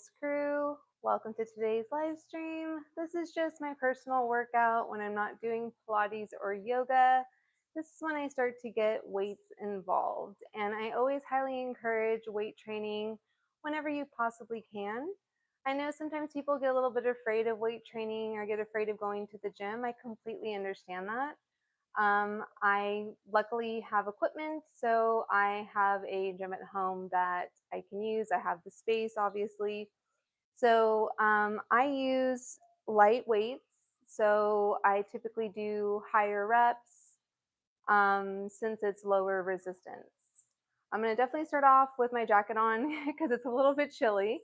fitness crew. Welcome to today's live stream. This is just my personal workout when I'm not doing Pilates or yoga. This is when I start to get weights involved, and I always highly encourage weight training whenever you possibly can. I know sometimes people get a little bit afraid of weight training or get afraid of going to the gym. I completely understand that. I luckily have equipment, so I have a gym at home that I can use. I have the space, obviously. So I use light weights. So I typically do higher reps since it's lower resistance. I'm going to definitely start off with my jacket on because it's a little bit chilly.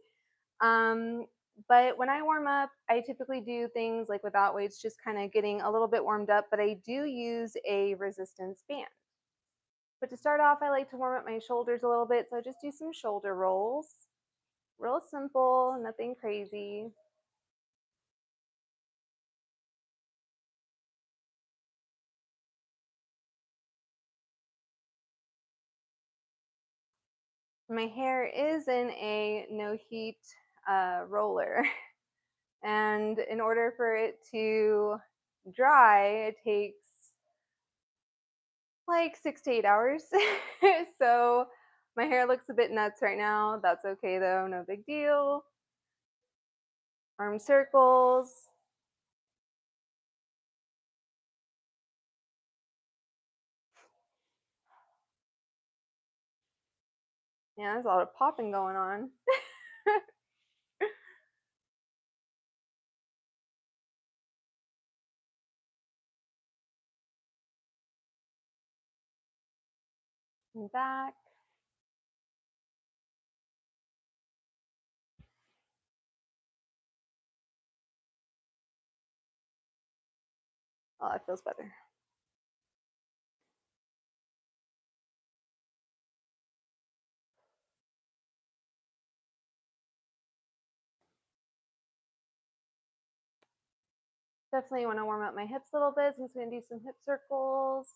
Um, but when I warm up, I typically do things like without weights, just kind of getting a little bit warmed up, but I do use a resistance band. But to start off, I like to warm up my shoulders a little bit, so I just do some shoulder rolls. Real simple, nothing crazy. My hair is in a no heat roller, and in order for it to dry, it takes like 6 to 8 hours. So my hair looks a bit nuts right now. That's okay though, no big deal. Arm circles. Yeah, there's a lot of popping going on. And back. Oh, that feels better. Definitely want to warm up my hips a little bit, so I'm just going to do some hip circles.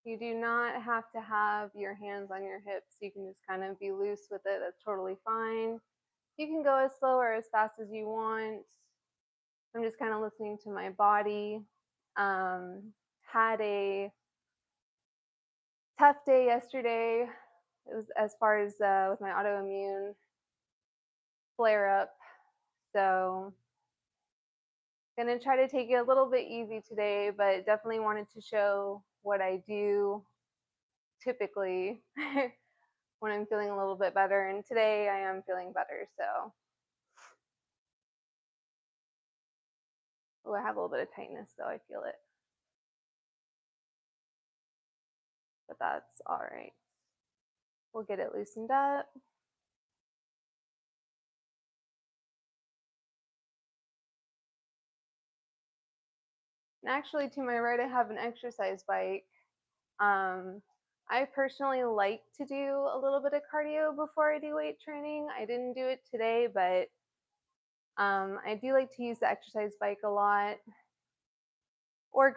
You do not have to have your hands on your hips. You can just kind of be loose with it. That's totally fine. You can go as slow or as fast as you want. I'm just kind of listening to my body. Had a tough day yesterday. It was as far as with my autoimmune flare up. So gonna try to take it a little bit easy today, but definitely wanted to show what I do typically when I'm feeling a little bit better. And today I am feeling better. So I have a little bit of tightness, though I feel it, but that's all right. We'll get it loosened up. And actually, to my right, I have an exercise bike. I personally like to do a little bit of cardio before I do weight training. I didn't do it today, but I do like to use the exercise bike a lot, or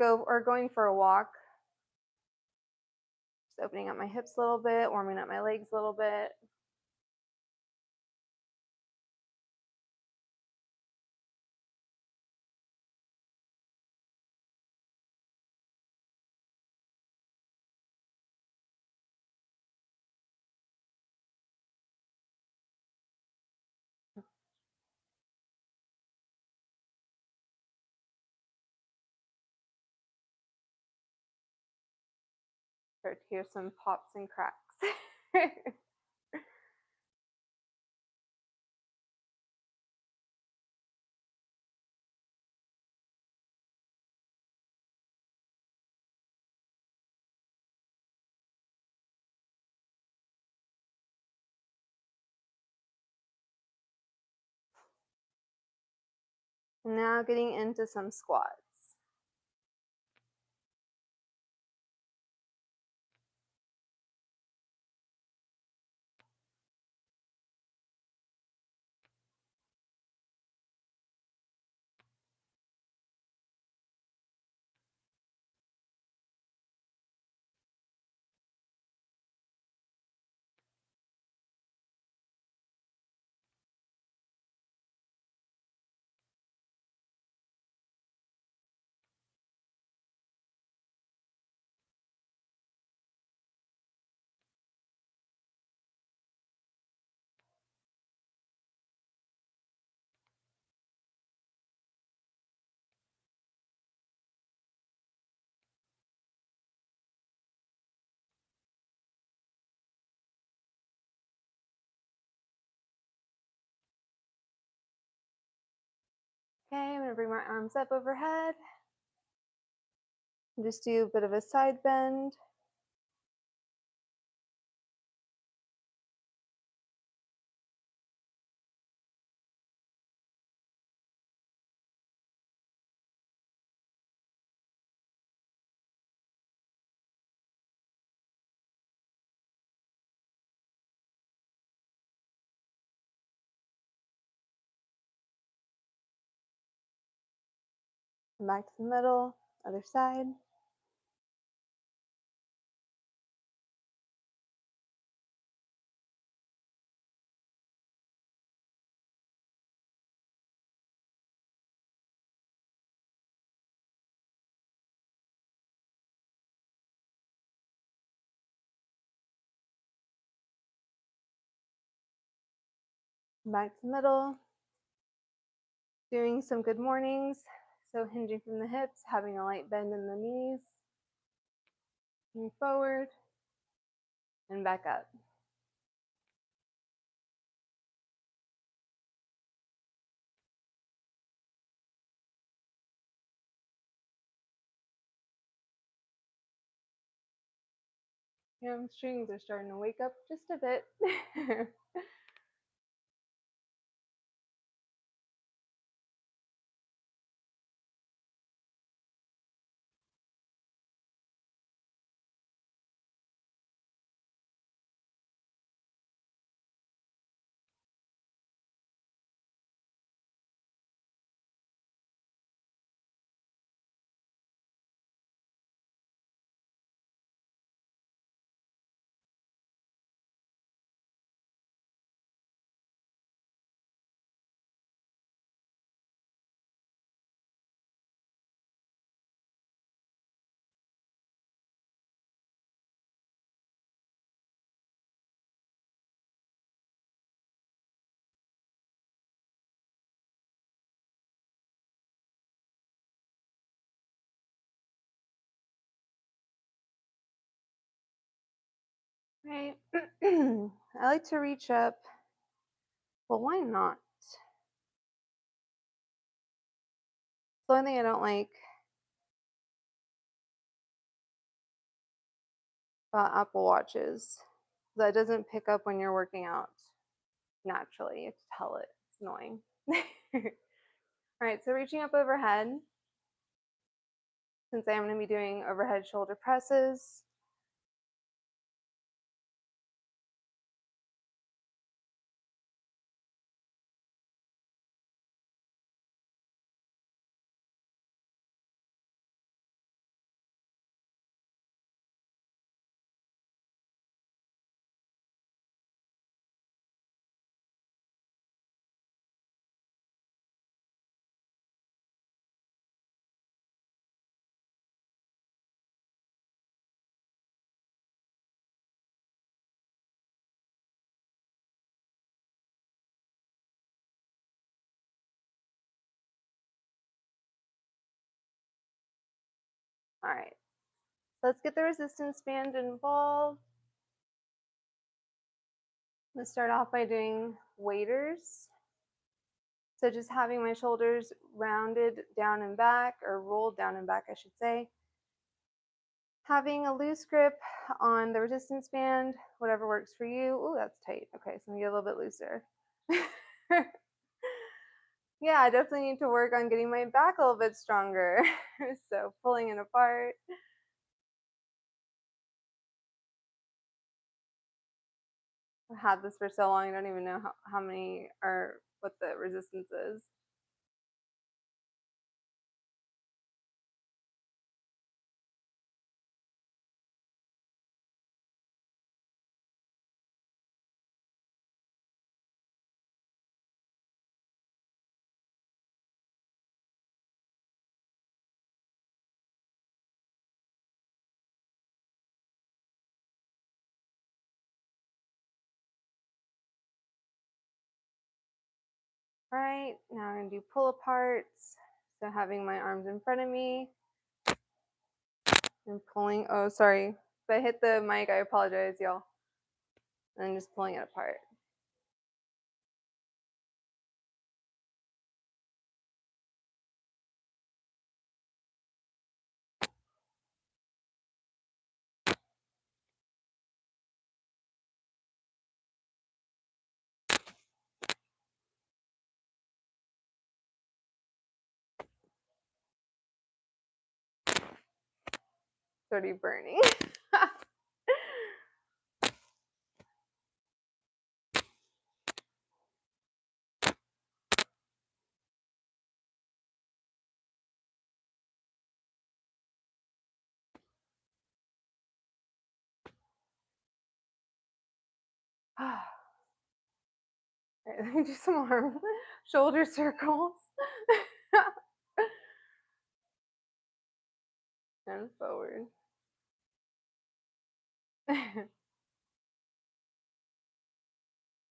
going for a walk. Just opening up my hips a little bit, warming up my legs a little bit. Start to hear some pops and cracks. Now getting into some squats. Okay, I'm gonna bring my arms up overhead. And just do a bit of a side bend. And back to the middle, other side. Back to the middle. Doing some good mornings. So hinging from the hips, having a light bend in the knees. Move forward and back up. Hamstrings are starting to wake up just a bit. Right. I like to reach up. Well, why not? The only thing I don't like about Apple Watches that it doesn't pick up when you're working out naturally. You have to tell it. It's annoying. All right, so reaching up overhead. Since I'm going to be doing overhead shoulder presses, all right, let's get the resistance band involved. Let's start off by doing waders. So just having my shoulders rounded down and back, or rolled down and back, I should say. Having a loose grip on the resistance band, whatever works for you. Oh, that's tight. Okay, so I'm gonna get a little bit looser. Yeah, I definitely need to work on getting my back a little bit stronger. So pulling it apart. I've had this for so long, I don't even know how many are, what the resistance is. All right, now I'm gonna do pull aparts. So having my arms in front of me and pulling, oh, sorry. If I hit the mic, I apologize, y'all. And just pulling it apart. already burning. All right, let me do some arm shoulder circles. And forward.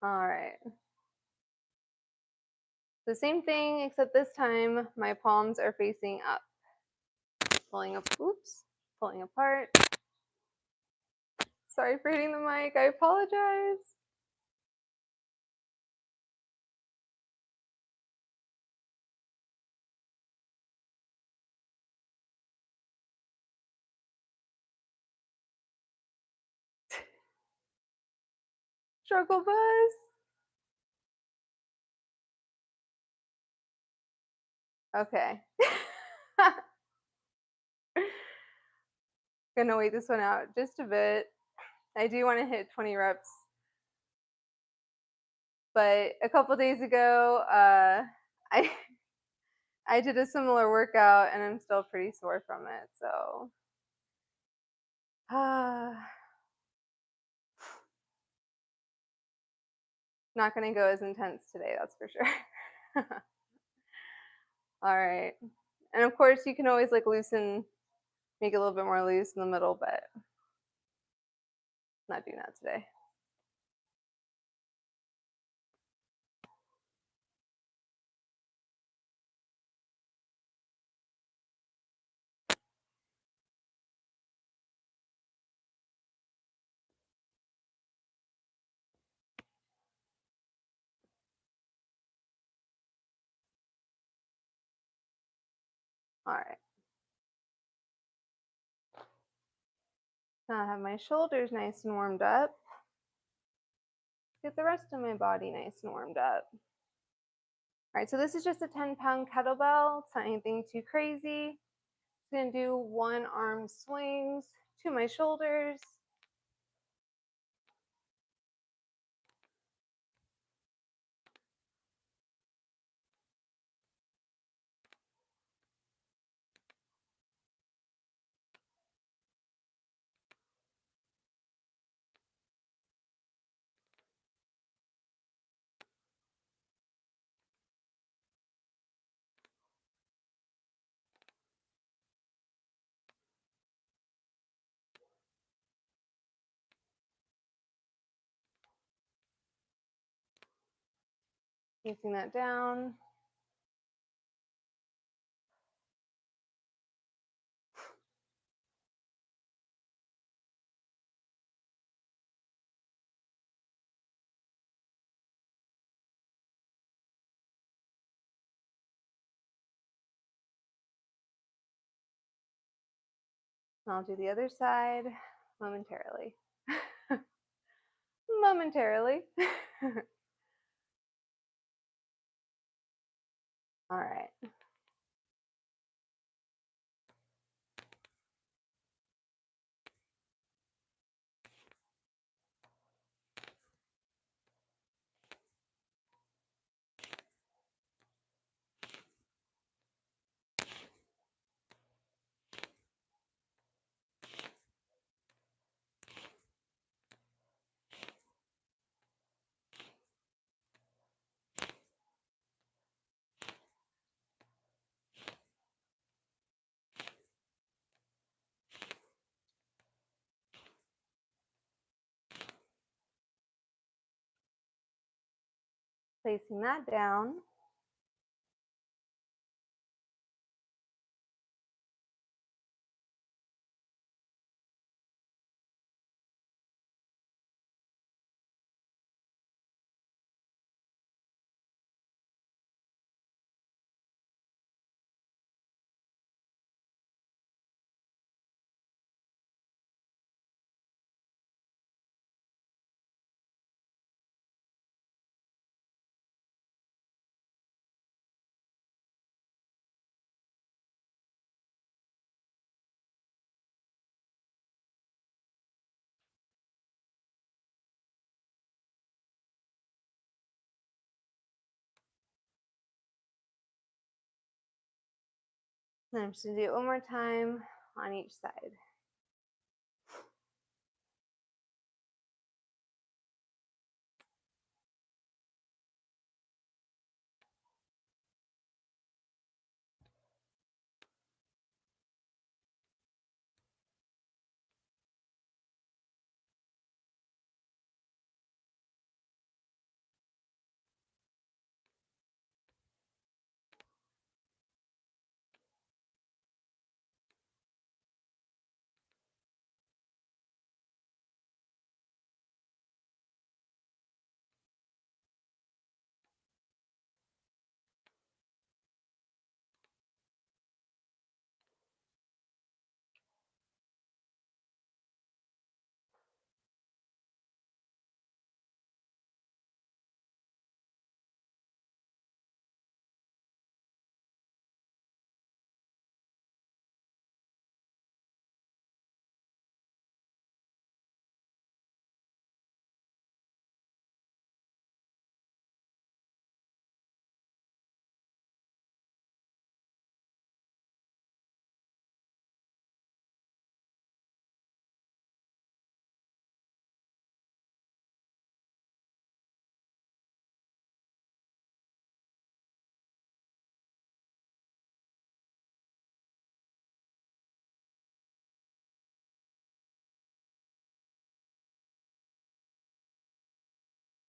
All right. The same thing, except this time my palms are facing up. Pulling up, oops, pulling apart. Sorry for hitting the mic, I apologize. Struggle bus. Okay. Gonna wait this one out just a bit. I do want to hit 20 reps. But a couple days ago, I I did a similar workout and I'm still pretty sore from it. So not gonna go as intense today, that's for sure. All right. And of course you can always like loosen, make it a little bit more loose in the middle, but not doing that today. All right. Now I have my shoulders nice and warmed up. Get the rest of my body nice and warmed up. All right, so this is just a 10-pound kettlebell. It's not anything too crazy. I'm gonna do one arm swings to my shoulders. Facing that down. I'll do the other side momentarily. Momentarily. All right. Placing that down. Then I'm just gonna do it one more time on each side.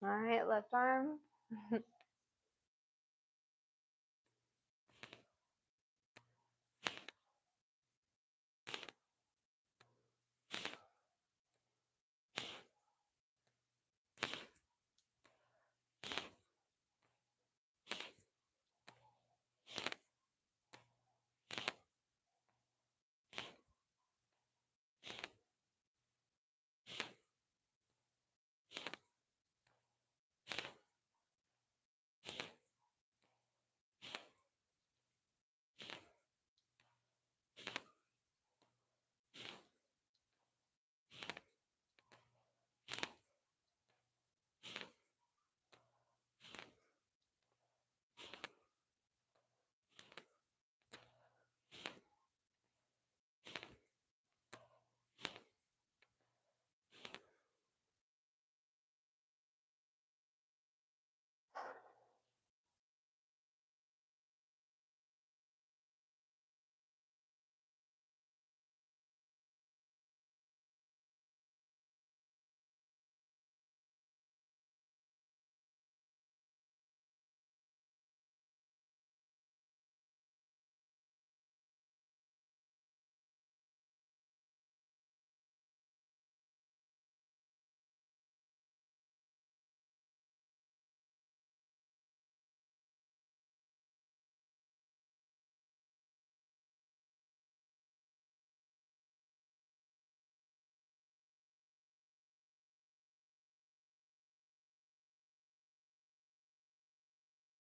All right, left arm.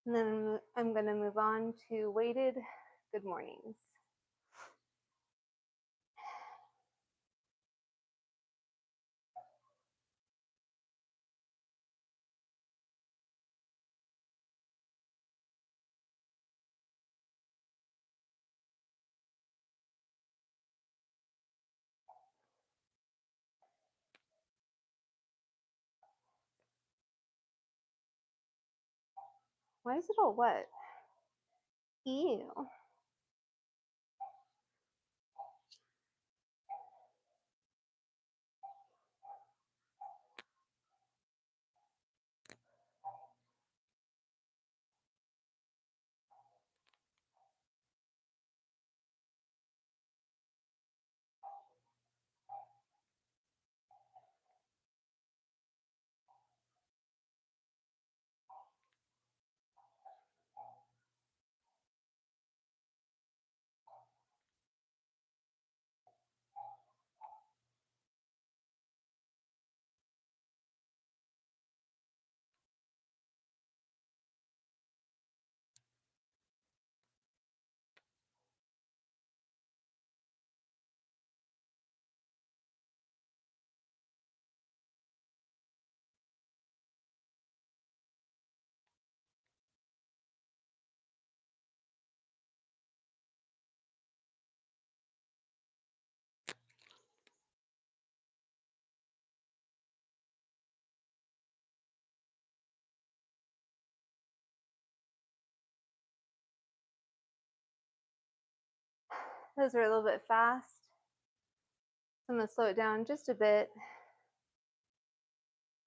And then I'm gonna move on to weighted good mornings. Why is it all wet? Ew. Those were a little bit fast. So I'm going to slow it down just a bit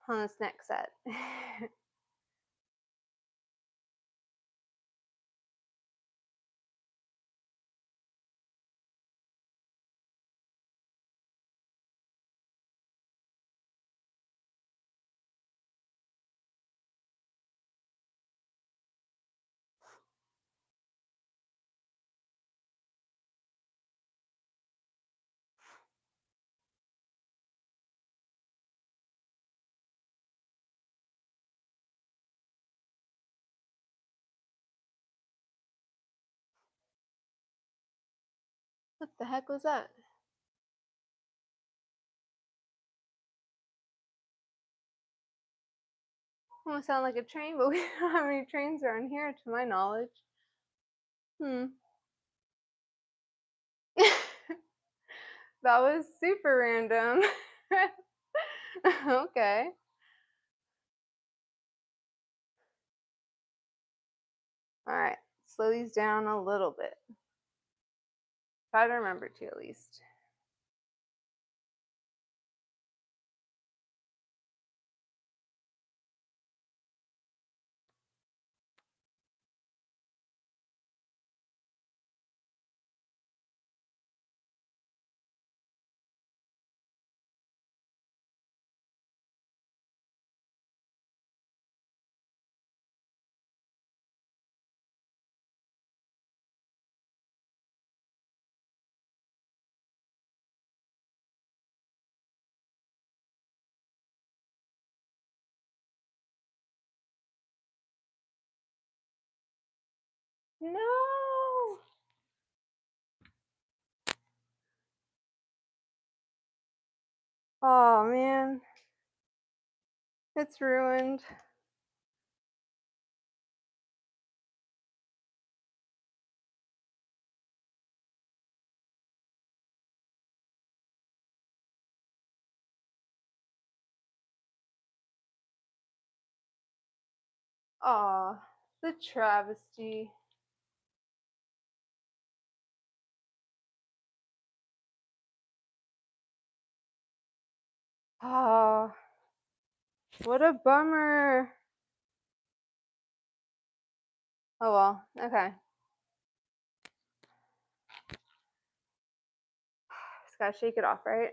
on this next set. What the heck was that? Almost sound like a train, but we don't have any trains around here to my knowledge. That was super random. Okay. All right. Slow these down a little bit. Try to remember to at least. No. Oh man. It's ruined. Oh, the travesty. Oh, what a bummer. Oh well, okay. Just gotta shake it off, right?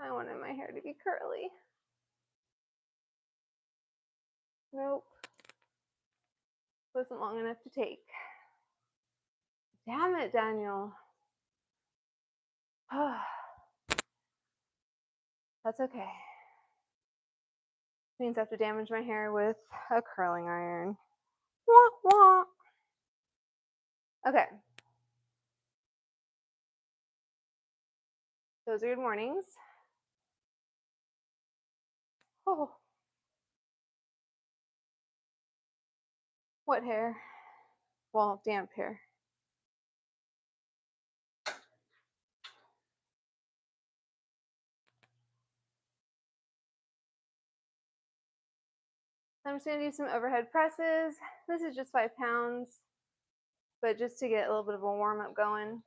I wanted my hair to be curly. Nope. Wasn't long enough to take. Damn it, Daniel. That's okay. Means I have to damage my hair with a curling iron. Wah, wah. Okay. Those are good mornings. Oh. What hair? Well, damp hair. I'm just going to do some overhead presses. This is just 5 pounds, but just to get a little bit of a warm up going.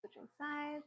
Switching sides.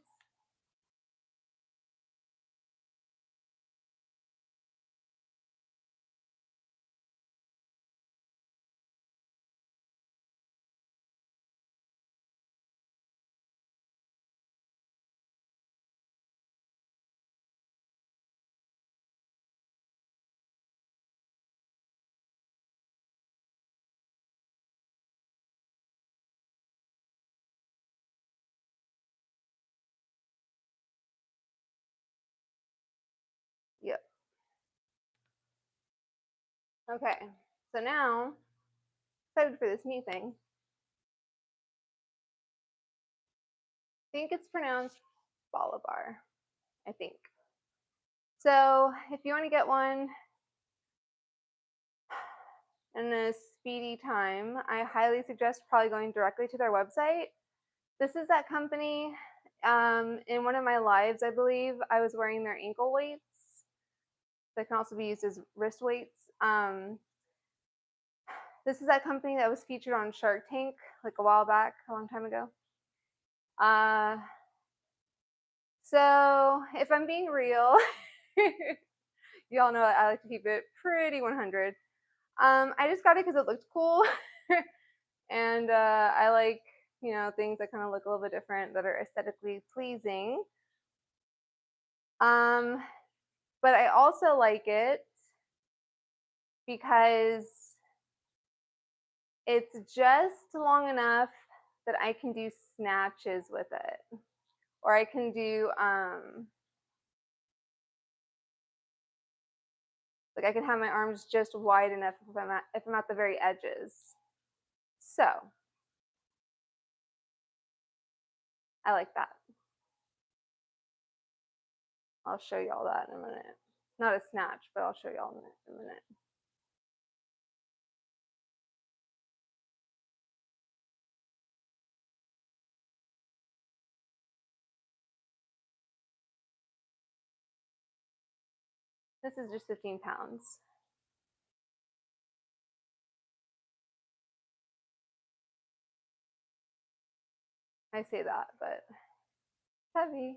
Okay, so now, excited for this new thing. I think it's pronounced Bala Bar, I think. So if you want to get one in a speedy time, I highly suggest probably going directly to their website. This is that company. In one of my lives, I believe, I was wearing their ankle weights that can also be used as wrist weights. This is that company that was featured on Shark Tank like a while back, a long time ago. So if I'm being real, you all know I like to keep it pretty 100. I just got it because it looked cool, and I like things that kind of look a little bit different that are aesthetically pleasing. But I also like it because it's just long enough that I can do snatches with it, or I can do like I can have my arms just wide enough if I'm at the very edges. So I like that. I'll show you all that in a minute. Not a snatch, but I'll show you all in a minute. This is just 15 pounds. I say that, but it's heavy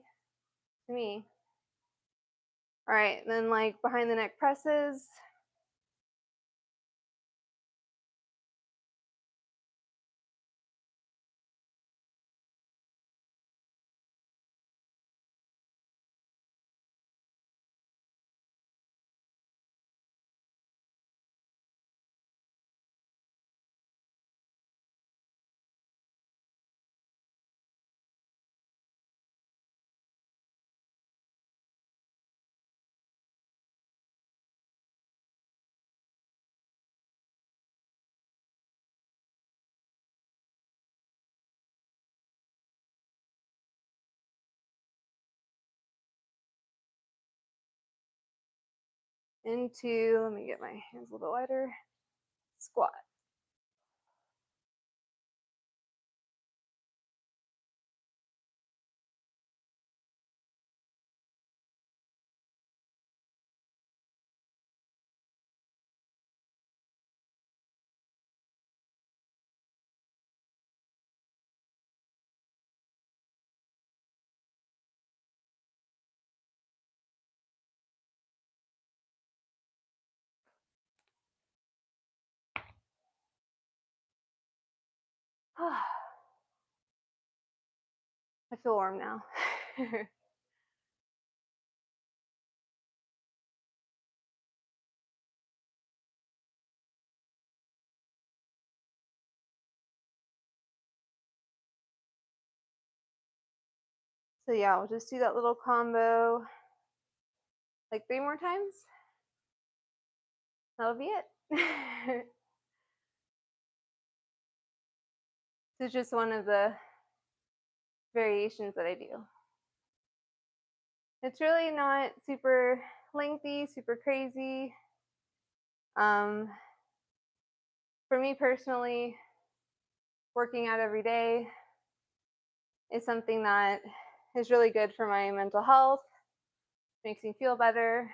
to me. All right, then like behind the neck presses. Into, let me get my hands a little bit wider, squat. I feel warm now. So yeah, we'll just do that little combo like 3 more times. That'll be it. This is just one of the variations that I do. It's really not super lengthy, super crazy. For me personally, working out every day is something that is really good for my mental health, makes me feel better,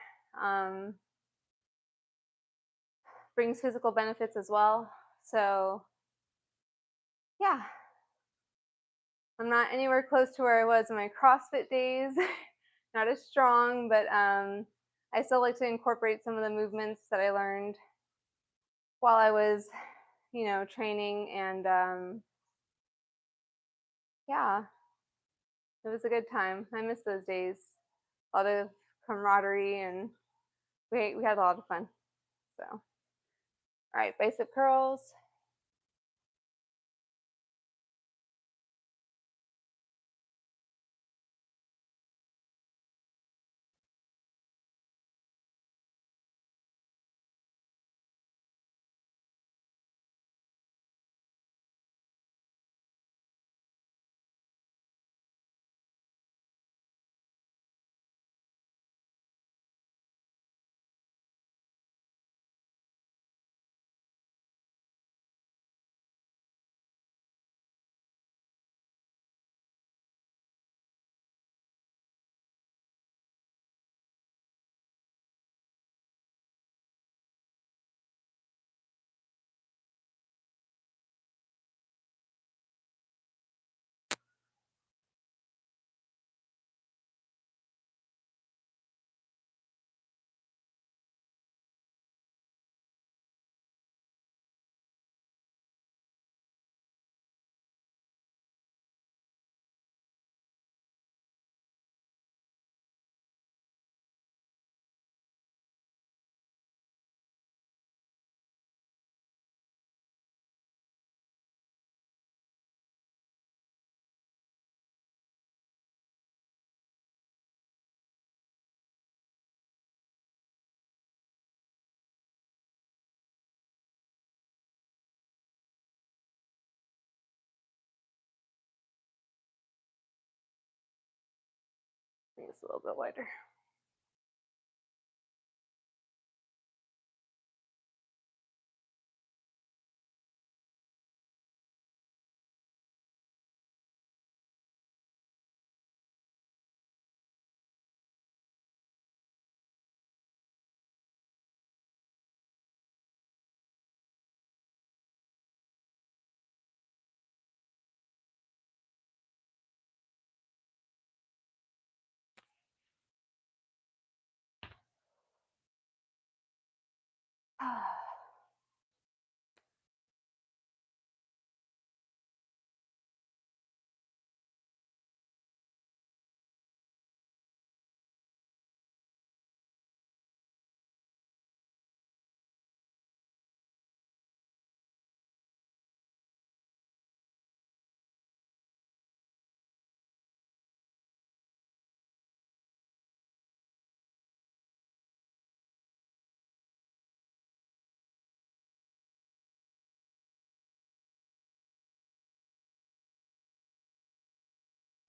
brings physical benefits as well. So yeah, I'm not anywhere close to where I was in my CrossFit days, not as strong, but I still like to incorporate some of the movements that I learned while I was, training, and yeah, it was a good time. I miss those days. A lot of camaraderie, and we had a lot of fun. So, all right, bicep curls. a little bit wider.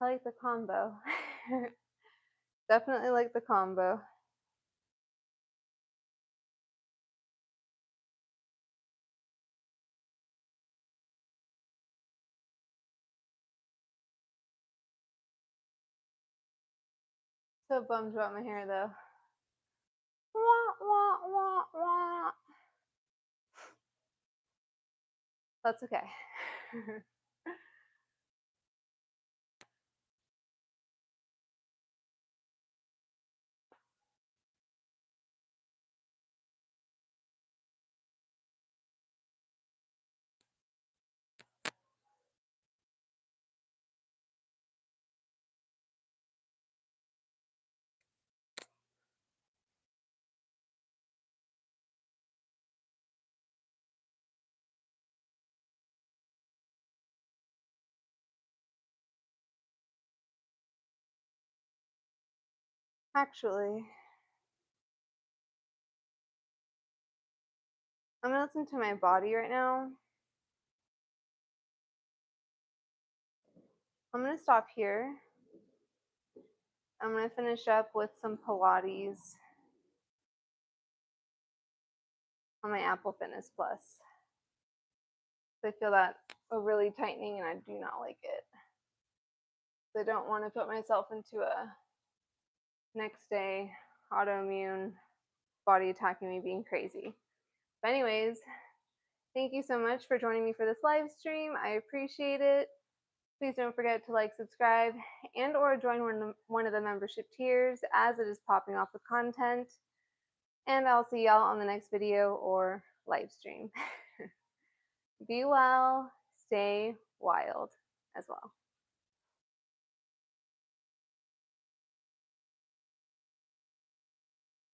I like the combo. Definitely like the combo. So bummed about my hair though. Wah, wah, wah, wah. That's okay. Actually, I'm gonna listen to my body right now. I'm gonna stop here. I'm gonna finish up with some Pilates on my Apple Fitness Plus. I feel that overly tightening and I do not like it. So I don't want to put myself into a next day autoimmune body attacking me being crazy. But anyways, thank you so much for joining me for this live stream. I appreciate it. Please don't forget to like, subscribe, and or join one of the membership tiers as it is popping off with content. And I'll see y'all on the next video or live stream. Be well, stay wild as well.